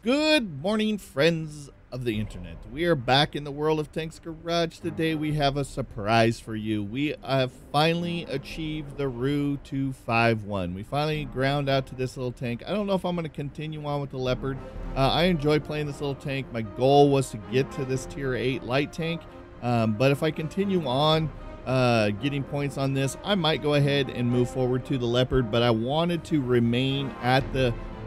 Good morning, friends of the internet. We are back in the World of Tanks Garage. Today we have a surprise for you. We have finally achieved the RU-251. We finally ground out to this little tank. I don't know if I'm going to continue on with the Leopard. I enjoy playing this little tank. My goal was to get to this tier 8 light tank. But if I continue on getting points on this, I might go ahead and move forward to the Leopard. But I wanted to remain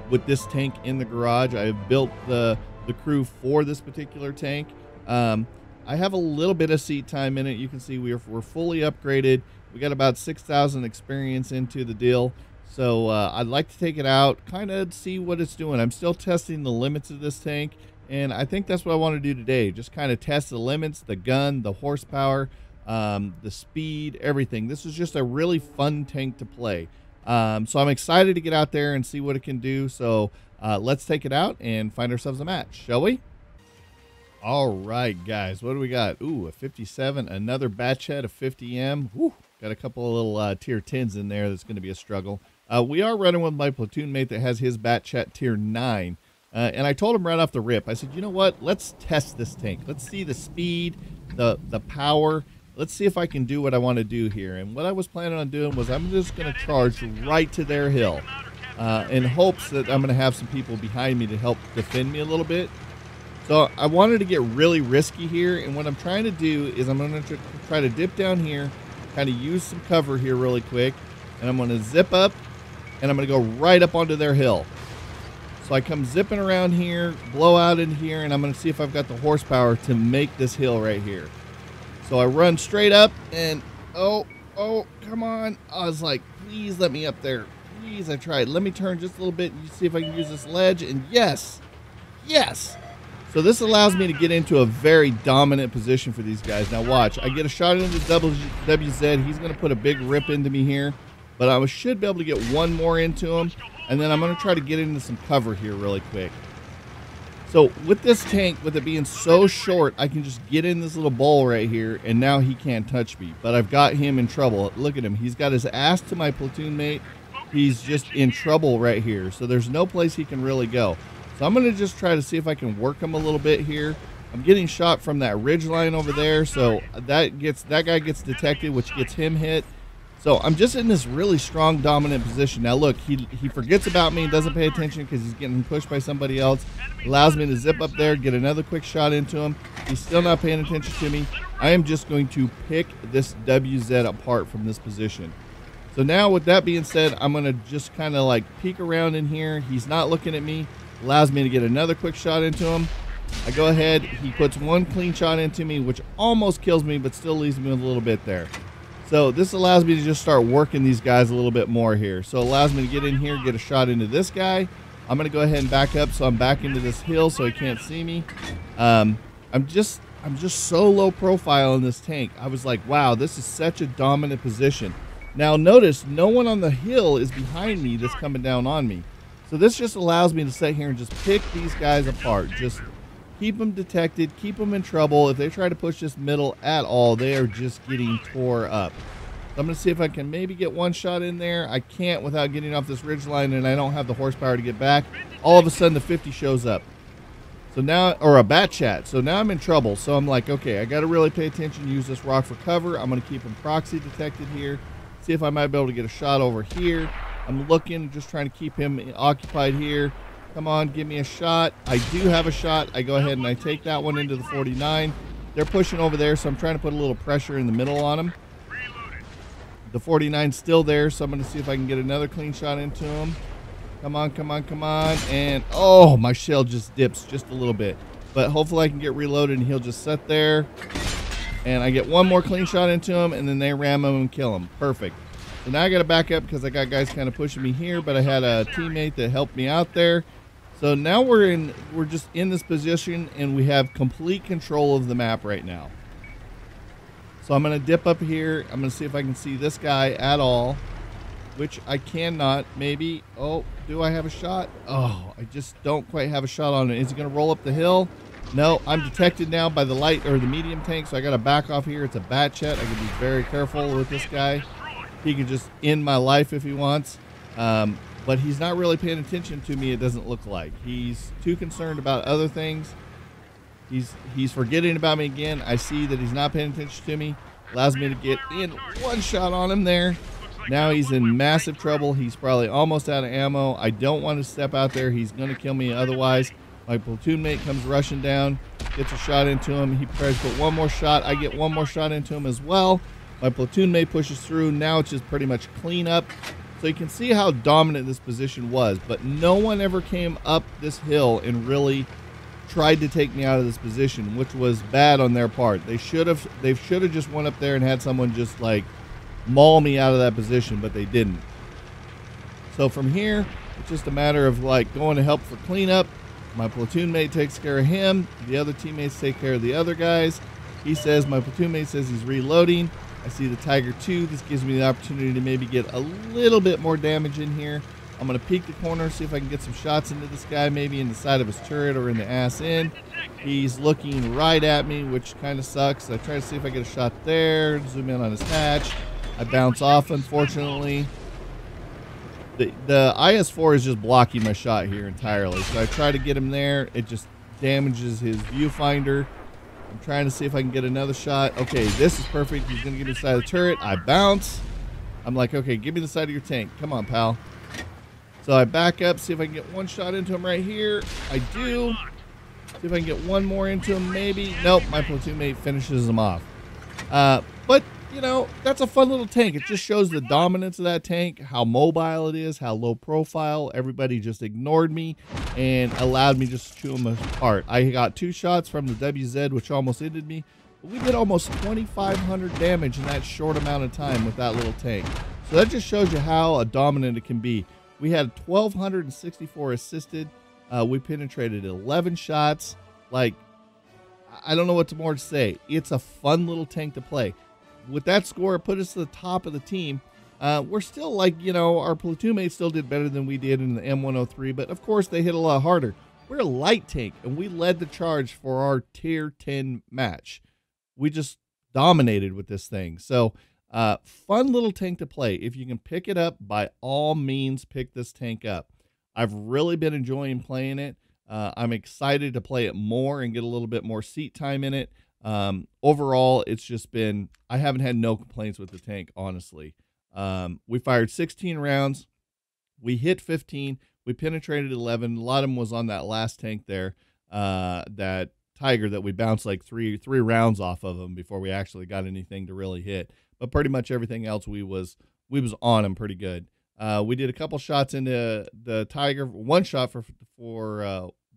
with this tank in the garage. I have built the crew for this particular tank. I have a little bit of seat time in it. You can see we're fully upgraded. We got about 6,000 experience into the deal. So I'd like to take it out, kind of see what it's doing. I'm still testing the limits of this tank, and I think that's what I want to do today. Just kind of test the limits, the gun, the horsepower, the speed, everything. This is just a really fun tank to play. So I'm excited to get out there and see what it can do. So let's take it out and find ourselves a match, shall we? All right, guys, what do we got? Ooh, a 57, another batch head of 50M. Woo, got a couple of little tier 10s in there. That's going to be a struggle. We are running with my platoon mate that has his batch at tier 9. And I told him right off the rip, I said, you know what? Let's test this tank. Let's see the speed, the power. Let's see if I can do what I want to do here. And what I was planning on doing was I'm just going to charge right to their hill in hopes that I'm going to have some people behind me to help defend me a little bit. So I wanted to get really risky here. And what I'm trying to do is I'm going to try to dip down here, kind of use some cover here really quick. And I'm going to zip up and I'm going to go right up onto their hill. So I come zipping around here, blow out in here, and I'm going to see if I've got the horsepower to make this hill right here. So I run straight up and, oh, come on. I was like, please let me up there. Please, I tried. Let me turn just a little bit and see if I can use this ledge. And yes. So this allows me to get into a very dominant position for these guys. Now watch, I get a shot into WZ. He's going to put a big rip into me here. But I should be able to get one more into him. And then I'm going to try to get into some cover here really quick. So with this tank, with it being so short, I can just get in this little bowl right here, and now he can't touch me. But I've got him in trouble. Look at him. He's got his ass to my platoon mate. He's just in trouble right here. So there's no place he can really go. So I'm going to just try to see if I can work him a little bit here. I'm getting shot from that ridge line over there, so that guy gets detected, which gets him hit. So I'm just in this really strong, dominant position. Now look, he forgets about me, doesn't pay attention because he's getting pushed by somebody else. Allows me to zip up there, get another quick shot into him. He's still not paying attention to me. I am just going to pick this WZ apart from this position. So now with that being said, I'm going to just kind of like peek around in here. He's not looking at me. Allows me to get another quick shot into him. I go ahead. He puts one clean shot into me, which almost kills me, but still leaves me with a little bit there. So this allows me to just start working these guys a little bit more here. So it allows me to get in here, get a shot into this guy. I'm going to go ahead and back up so I'm back into this hill so he can't see me. I'm just so low profile in this tank. I was like, wow, this is such a dominant position. Now notice no one on the hill is behind me that's coming down on me. So this just allows me to sit here and just pick these guys apart. Just keep them detected, keep them in trouble. If they try to push this middle at all, they are just getting tore up. So I'm going to see if I can maybe get one shot in there. I can't without getting off this ridge line, and I don't have the horsepower to get back. All of a sudden, the 50 shows up. So now, or a bat chat. So now I'm in trouble. So I'm like, okay, I got to really pay attention, use this rock for cover. I'm going to keep him proxy detected here. See if I might be able to get a shot over here. I'm looking, just trying to keep him occupied here. Come on, give me a shot. I do have a shot. I go ahead and I take that one into the 49. They're pushing over there, so I'm trying to put a little pressure in the middle on them. The 49's still there, so I'm going to see if I can get another clean shot into him. Come on. And, oh, my shell just dips just a little bit. But hopefully I can get reloaded and he'll just sit there. And I get one more clean shot into him, and then they ram him and kill him. Perfect. So now I got to back up because I got guys kind of pushing me here, but I had a teammate that helped me out there. So now we're just in this position, and we have complete control of the map right now. So I'm going to dip up here. I'm going to see if I can see this guy at all, which I cannot. Maybe. Oh, do I have a shot? Oh, I just don't quite have a shot on it. Is he going to roll up the hill? No, I'm detected now by the light or the medium tank, so I got to back off here. It's a bat chat. I got to be very careful with this guy. He can just end my life if he wants. but he's not really paying attention to me, it doesn't look like. He's too concerned about other things. He's forgetting about me again. I see that he's not paying attention to me. Allows me to get in one shot on him there. Now he's in massive trouble. He's probably almost out of ammo. I don't want to step out there. He's going to kill me otherwise. My platoon mate comes rushing down, gets a shot into him. He tries to put one more shot. I get one more shot into him as well. My platoon mate pushes through. Now it's just pretty much clean up. So you can see how dominant this position was, but no one ever came up this hill and really tried to take me out of this position, which was bad on their part. They should have just went up there and had someone just like maul me out of that position, but they didn't. So from here, it's just a matter of like going to help for cleanup. My platoon mate takes care of him. The other teammates take care of the other guys. My platoon mate says he's reloading. I see the Tiger 2. This gives me the opportunity to maybe get a little bit more damage in here. I'm going to peek the corner, see if I can get some shots into this guy, maybe in the side of his turret or in the ass end. He's looking right at me, which kind of sucks. I try to see if I get a shot there, zoom in on his hatch. I bounce off, unfortunately. The IS-4 is just blocking my shot here entirely. So I try to get him there. It just damages his viewfinder. I'm trying to see if I can get another shot. Okay, this is perfect. He's going to give me the side of the turret. I bounce. I'm like, okay, give me the side of your tank. Come on, pal. So I back up, see if I can get one shot into him right here. I do. See if I can get one more into him, maybe. Nope, my platoon mate finishes him off. But, you know, that's a fun little tank. It just shows the dominance of that tank, how mobile it is, how low profile. Everybody just ignored me and allowed me just to chew him apart. I got 2 shots from the WZ, which almost ended me. But we did almost 2,500 damage in that short amount of time with that little tank. So that just shows you how dominant it can be. We had 1,264 assisted. We penetrated 11 shots. Like, I don't know what more to say. It's a fun little tank to play. With that score, it put us to the top of the team. We're still like, you know, our platoon mates still did better than we did in the M103, but of course they hit a lot harder. We're a light tank, and we led the charge for our tier 10 match. We just dominated with this thing. So, fun little tank to play. If you can pick it up, by all means, pick this tank up. I've really been enjoying playing it. I'm excited to play it more and get a little bit more seat time in it. Overall, it's just been, I haven't had no complaints with the tank, honestly. We fired 16 rounds. We hit 15. We penetrated 11. A lot of them was on that last tank there, that Tiger that we bounced like three rounds off of him before we actually got anything to really hit. But pretty much everything else we was on him pretty good. We did a couple shots into the Tiger. One shot for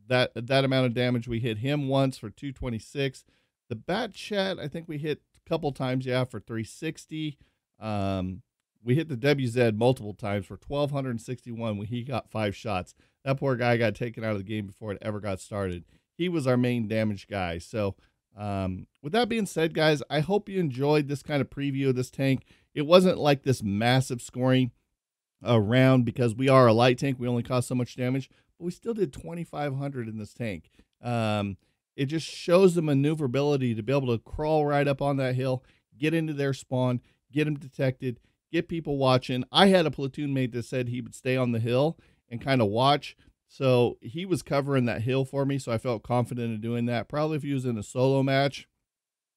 that amount of damage. We hit him once for 226. The Bat Chat, I think we hit a couple times, yeah, for 360. We hit the WZ multiple times for 1,261 when he got 5 shots. That poor guy got taken out of the game before it ever got started. He was our main damage guy. So with that being said, guys, I hope you enjoyed this kind of preview of this tank. It wasn't like this massive scoring round because we are a light tank. We only cause so much damage, but we still did 2,500 in this tank. It just shows the maneuverability to be able to crawl right up on that hill, get into their spawn, get them detected, get people watching. I had a platoon mate that said he would stay on the hill and kind of watch. So he was covering that hill for me, so I felt confident in doing that. Probably if he was in a solo match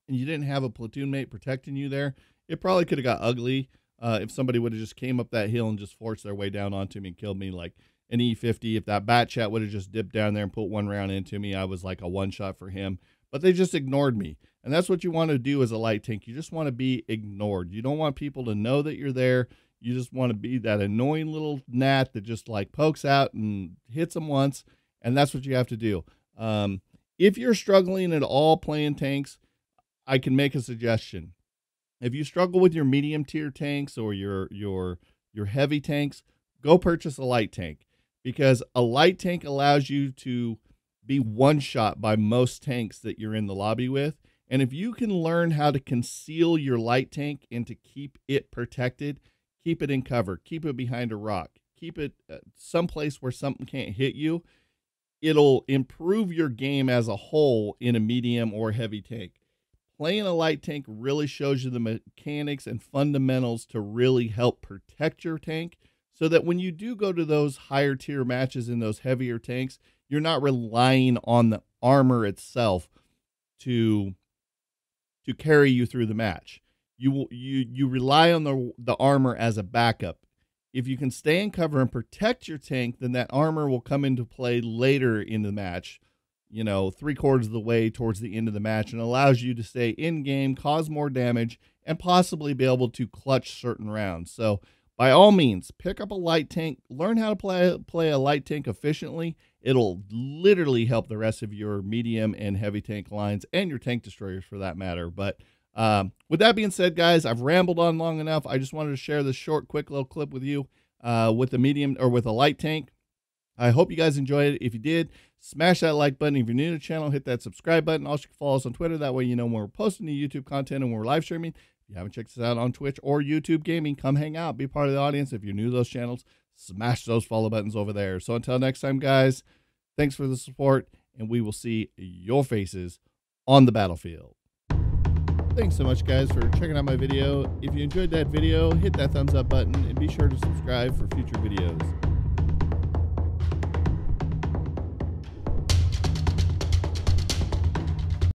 and you didn't have a platoon mate protecting you there, it probably could have got ugly if somebody would have just came up that hill and just forced their way down onto me and killed me like an E50. If that Bat Chat would have just dipped down there and put 1 round into me, I was like a one-shot for him. But they just ignored me. And that's what you want to do as a light tank. You just want to be ignored. You don't want people to know that you're there. You just want to be that annoying little gnat that just like pokes out and hits them once. And that's what you have to do. If you're struggling at all playing tanks, I can make a suggestion. If you struggle with your medium tier tanks or your heavy tanks, go purchase a light tank, because a light tank allows you to be one shot by most tanks that you're in the lobby with. And if you can learn how to conceal your light tank and to keep it protected, keep it in cover, keep it behind a rock, keep it someplace where something can't hit you, it'll improve your game as a whole in a medium or heavy tank. Playing a light tank really shows you the mechanics and fundamentals to really help protect your tank. so that when you do go to those higher tier matches in those heavier tanks, you're not relying on the armor itself to carry you through the match. You rely on the armor as a backup. If you can stay in cover and protect your tank, then that armor will come into play later in the match, you know, 3/4 of the way towards the end of the match, and allows you to stay in game, cause more damage, and possibly be able to clutch certain rounds. So by all means, pick up a light tank, learn how to play a light tank efficiently. It'll literally help the rest of your medium and heavy tank lines, and your tank destroyers for that matter. But with that being said, guys, I've rambled on long enough. I just wanted to share this short, quick little clip with you with the medium or with a light tank. I hope you guys enjoyed it. If you did, smash that like button. If you're new to the channel, hit that subscribe button. Also, follow us on Twitter. That way you know when we're posting new YouTube content and when we're live streaming. If you haven't checked us out on Twitch or YouTube Gaming, come hang out. Be part of the audience. If you're new to those channels, smash those follow buttons over there. So until next time, guys, thanks for the support, and we will see your faces on the battlefield. Thanks so much, guys, for checking out my video. If you enjoyed that video, hit that thumbs up button and be sure to subscribe for future videos.